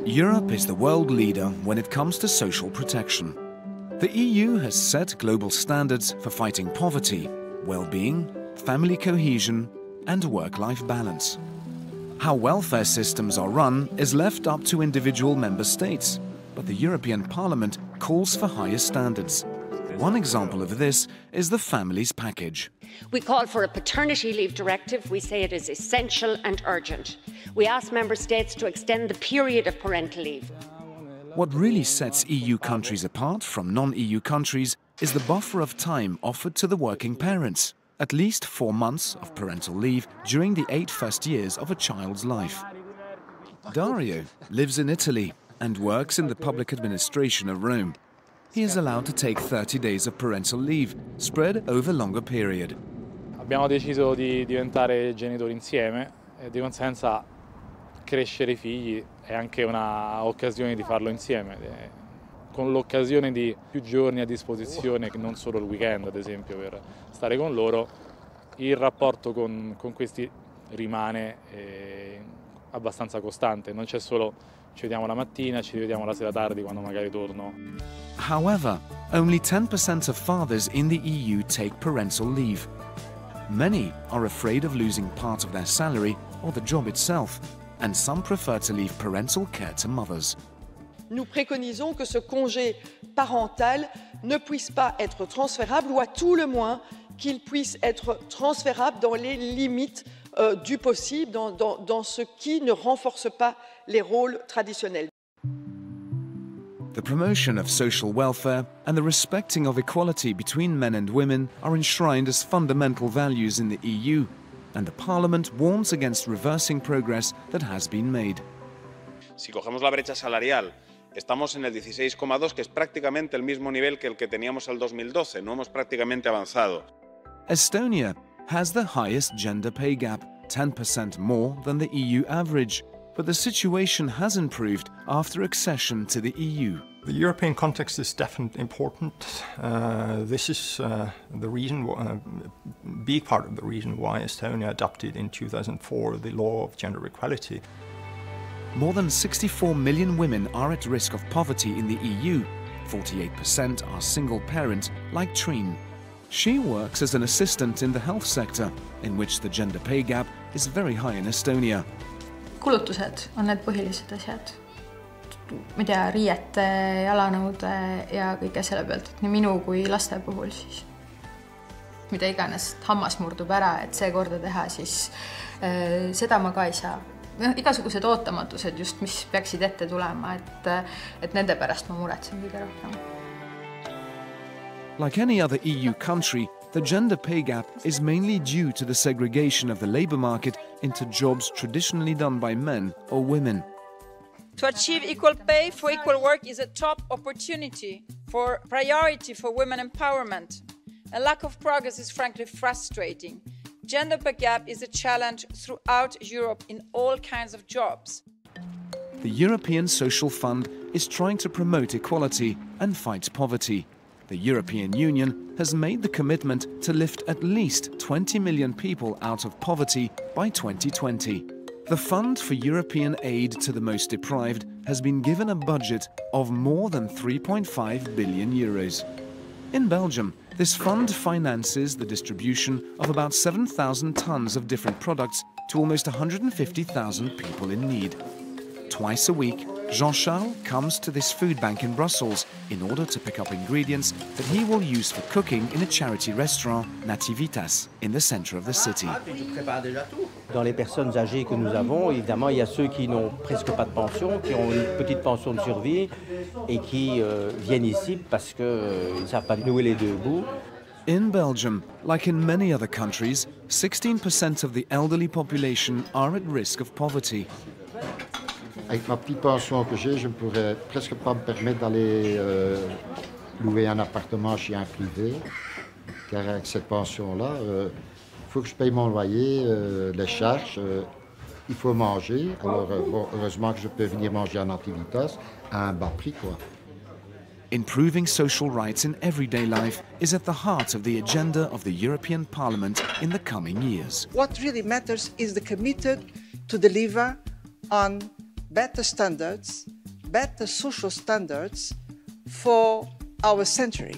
Europe is the world leader when it comes to social protection. The EU has set global standards for fighting poverty, well-being, family cohesion, and work-life balance. How welfare systems are run is left up to individual member states, but the European Parliament calls for higher standards. One example of this is the Families Package. We call for a paternity leave directive. We say it is essential and urgent. We ask member states to extend the period of parental leave. What really sets EU countries apart from non-EU countries is the buffer of time offered to the working parents. At least 4 months of parental leave during the 8 first years of a child's life. Dario lives in Italy and works in the public administration of Rome. He is allowed to take 30 days of parental leave, spread over a longer period. Abbiamo deciso di diventare genitori insieme e di conseguenza crescere i figli è anche un'occasione di farlo insieme, con l'occasione di più giorni a disposizione, non solo il weekend ad esempio, per stare con loro. Il rapporto con questi rimane abbastanza costante, non c'è solo ci vediamo la mattina, ci rivediamo la sera tardi quando magari torno. However, only 10% of fathers in the EU take parental leave. Many are afraid of losing part of their salary or the job itself, and some prefer to leave parental care to mothers. Nous préconisons que ce congé parental ne puisse pas être transférable, ou à tout le moins qu'il puisse être transférable dans les limites du possible, dans ce qui ne renforce pas les rôles traditionnels. The promotion of social welfare and the respecting of equality between men and women are enshrined as fundamental values in the EU, and the Parliament warns against reversing progress that has been made. Si cogemos la brecha salarial, estamos en el 16,2, que es prácticamente el mismo nivel que el que teníamos en el 2012, no hemos prácticamente avanzado. Estonia has the highest gender pay gap, 10% more than the EU average, but the situation has improved after accession to the EU. The European context is definitely important. This is the reason, big part of the reason why Estonia adopted in 2004 the law of gender equality. More than 64 million women are at risk of poverty in the EU. 48% are single parent, like Trine. She works as an assistant in the health sector, in which the gender pay gap is very high in Estonia. Kulutused on need põhilised asjad. Ma ei tea, riiete, jalanõude ja kõige selle pealt, et nii minu kui laste puhul siis. Mida iganes hammas murdub ära, et see korda teha, siis seda ma ka ei saa. Igasugused ootamatused just, mis peaksid ette tulema, et nende pärast ma muretsen kõige rohkem. Like any other EU country, the gender pay gap is mainly due to the segregation of the labour market into jobs traditionally done by men or women. To achieve equal pay for equal work is a top opportunity for priority for women empowerment. A lack of progress is frankly frustrating. Gender pay gap is a challenge throughout Europe in all kinds of jobs. The European Social Fund is trying to promote equality and fight poverty. The European Union has made the commitment to lift at least 20 million people out of poverty by 2020. The Fund for European Aid to the Most Deprived has been given a budget of more than 3.5 billion euros. In Belgium, this fund finances the distribution of about 7,000 tons of different products to almost 150,000 people in need. Twice a week, Jean-Charles comes to this food bank in Brussels in order to pick up ingredients that he will use for cooking in a charity restaurant, Nativitas, in the center of the city. Dans les personnes âgées que nous avons, évidemment, il y a ceux qui n'ont presque pas de pension, qui ont une petite pension de survie et qui viennent ici parce qu'ils ne savent pas nouer les deux bouts. In Belgium, like in many other countries, 16% of the elderly population are at risk of poverty. Avec ma petite pension que j'ai, je ne pourrais presque pas me permettre d'aller louer un appartement chez un privé, car avec cette pension-là, il faut que je paye mon loyer, les charges, il faut manger. Alors, bon, heureusement que je peux venir manger à Nativitas à un bas prix, quoi. Improving social rights in everyday life is at the heart of the agenda of the European Parliament in the coming years. What really matters is the commitment to deliver on better standards better social standards for our century.